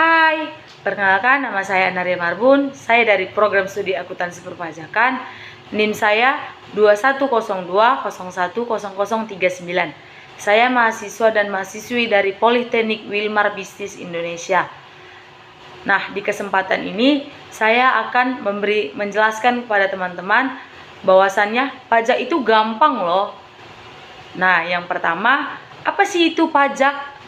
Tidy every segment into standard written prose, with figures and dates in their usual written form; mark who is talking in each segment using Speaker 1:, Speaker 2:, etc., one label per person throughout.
Speaker 1: Hai, perkenalkan nama saya Naria Marbun. Saya dari program studi akuntansi perpajakan. NIM saya 2102010039. Saya mahasiswa dan mahasiswi dari Politeknik Wilmar Bisnis Indonesia. Nah, di kesempatan ini saya akan menjelaskan kepada teman-teman bahwasannya pajak itu gampang loh. Nah, yang pertama, apa sih itu pajak?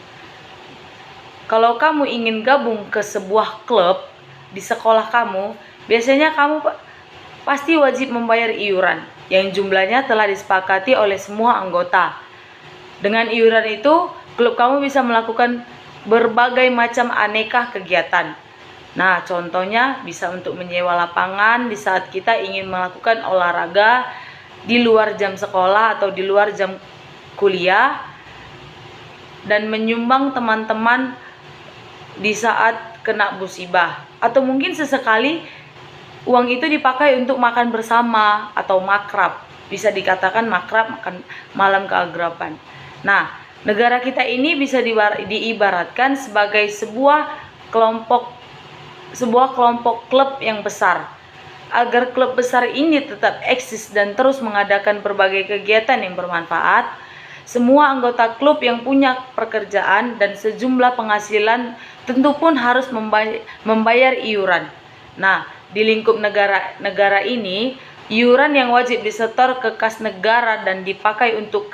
Speaker 1: Kalau kamu ingin gabung ke sebuah klub di sekolah kamu, biasanya kamu pasti wajib membayar iuran yang jumlahnya telah disepakati oleh semua anggota. Dengan iuran itu, klub kamu bisa melakukan berbagai macam aneka kegiatan. Nah, contohnya bisa untuk menyewa lapangan di saat kita ingin melakukan olahraga di luar jam sekolah atau di luar jam kuliah, dan menyumbang teman-teman di saat kena musibah, atau mungkin sesekali uang itu dipakai untuk makan bersama atau makrab, bisa dikatakan makrab, makan malam keagraban. Nah, negara kita ini bisa diibaratkan sebagai sebuah kelompok klub yang besar. Agar klub besar ini tetap eksis dan terus mengadakan berbagai kegiatan yang bermanfaat, semua anggota klub yang punya pekerjaan dan sejumlah penghasilan tentu pun harus membayar iuran. Nah, di lingkup negara ini, iuran yang wajib disetor ke kas negara dan dipakai untuk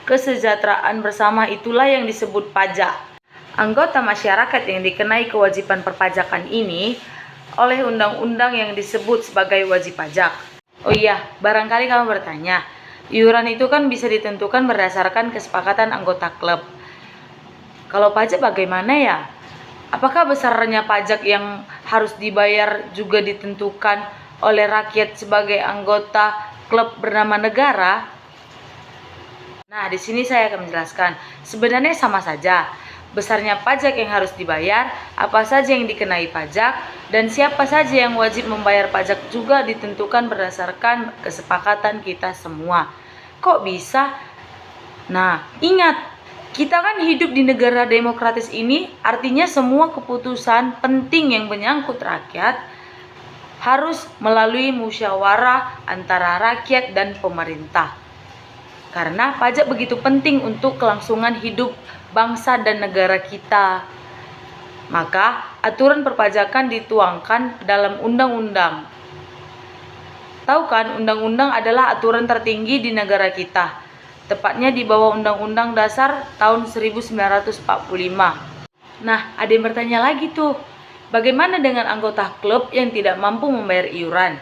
Speaker 1: kesejahteraan bersama itulah yang disebut pajak. Anggota masyarakat yang dikenai kewajiban perpajakan ini oleh undang-undang yang disebut sebagai wajib pajak. Oh iya, barangkali kamu bertanya, iuran itu kan bisa ditentukan berdasarkan kesepakatan anggota klub. Kalau pajak bagaimana ya? Apakah besarnya pajak yang harus dibayar juga ditentukan oleh rakyat sebagai anggota klub bernama negara? Nah, di sini saya akan menjelaskan. Sebenarnya sama saja. Besarnya pajak yang harus dibayar, apa saja yang dikenai pajak, dan siapa saja yang wajib membayar pajak juga ditentukan berdasarkan kesepakatan kita semua. Kok bisa? Nah, ingat, kita kan hidup di negara demokratis ini, artinya semua keputusan penting yang menyangkut rakyat harus melalui musyawarah antara rakyat dan pemerintah. Karena pajak begitu penting untuk kelangsungan hidup bangsa dan negara kita. Maka aturan perpajakan dituangkan dalam undang-undang. Tahu kan, undang-undang adalah aturan tertinggi di negara kita. Tepatnya di bawah Undang-Undang Dasar tahun 1945. Nah, ada yang bertanya lagi tuh, bagaimana dengan anggota klub yang tidak mampu membayar iuran?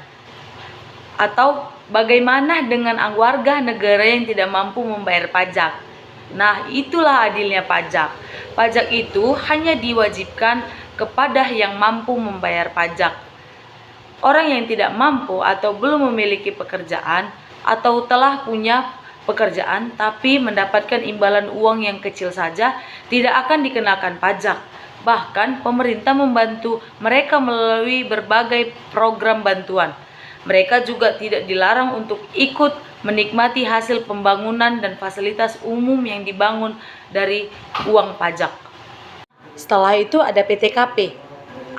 Speaker 1: Atau bagaimana dengan warga negara yang tidak mampu membayar pajak? Nah, itulah adilnya pajak. Pajak itu hanya diwajibkan kepada yang mampu membayar pajak. Orang yang tidak mampu atau belum memiliki pekerjaan atau telah punya pekerjaan tapi mendapatkan imbalan uang yang kecil saja tidak akan dikenakan pajak. Bahkan pemerintah membantu mereka melalui berbagai program bantuan. Mereka juga tidak dilarang untuk ikut menikmati hasil pembangunan dan fasilitas umum yang dibangun dari uang pajak. Setelah itu ada PTKP.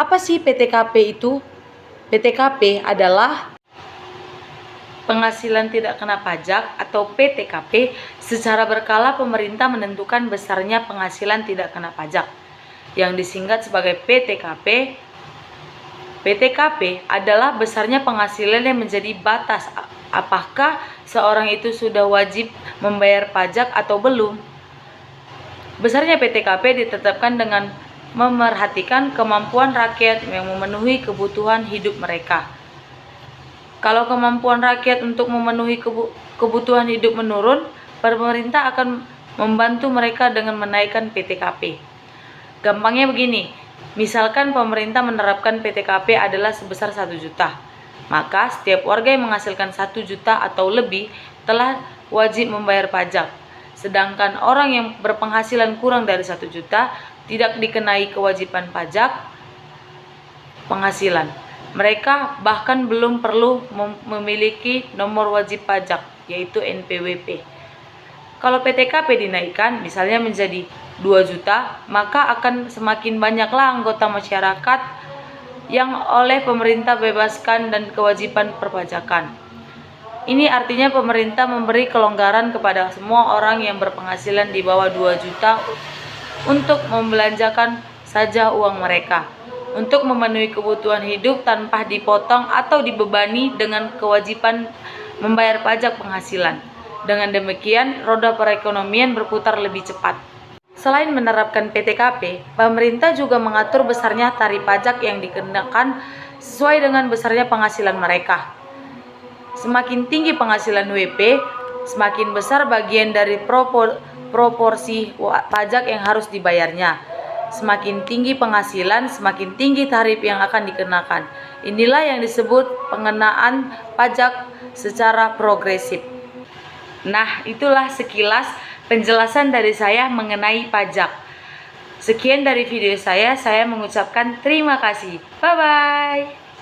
Speaker 1: Apa sih PTKP itu? PTKP adalah penghasilan tidak kena pajak atau PTKP. Secara berkala pemerintah menentukan besarnya penghasilan tidak kena pajak yang disingkat sebagai PTKP. PTKP adalah besarnya penghasilan yang menjadi batas apakah seorang itu sudah wajib membayar pajak atau belum. Besarnya PTKP ditetapkan dengan memerhatikan kemampuan rakyat yang memenuhi kebutuhan hidup mereka. Kalau kemampuan rakyat untuk memenuhi kebutuhan hidup menurun, pemerintah akan membantu mereka dengan menaikkan PTKP. Gampangnya begini, misalkan pemerintah menerapkan PTKP adalah sebesar 1 juta, maka setiap warga yang menghasilkan 1 juta atau lebih telah wajib membayar pajak. Sedangkan orang yang berpenghasilan kurang dari 1 juta tidak dikenai kewajiban pajak penghasilan. Mereka bahkan belum perlu memiliki nomor wajib pajak, yaitu NPWP. Kalau PTKP dinaikkan misalnya menjadi 2 juta, maka akan semakin banyaklah anggota masyarakat yang oleh pemerintah bebaskan dan kewajiban perpajakan. Ini artinya pemerintah memberi kelonggaran kepada semua orang yang berpenghasilan di bawah 2 juta untuk membelanjakan saja uang mereka untuk memenuhi kebutuhan hidup tanpa dipotong atau dibebani dengan kewajiban membayar pajak penghasilan. Dengan demikian, roda perekonomian berputar lebih cepat. Selain menerapkan PTKP, pemerintah juga mengatur besarnya tarif pajak yang dikenakan sesuai dengan besarnya penghasilan mereka. Semakin tinggi penghasilan WP, semakin besar bagian dari proporsi pajak yang harus dibayarnya. Semakin tinggi penghasilan, semakin tinggi tarif yang akan dikenakan. Inilah yang disebut pengenaan pajak secara progresif. Nah, itulah sekilas penjelasan dari saya mengenai pajak. Sekian dari video saya mengucapkan terima kasih. Bye-bye.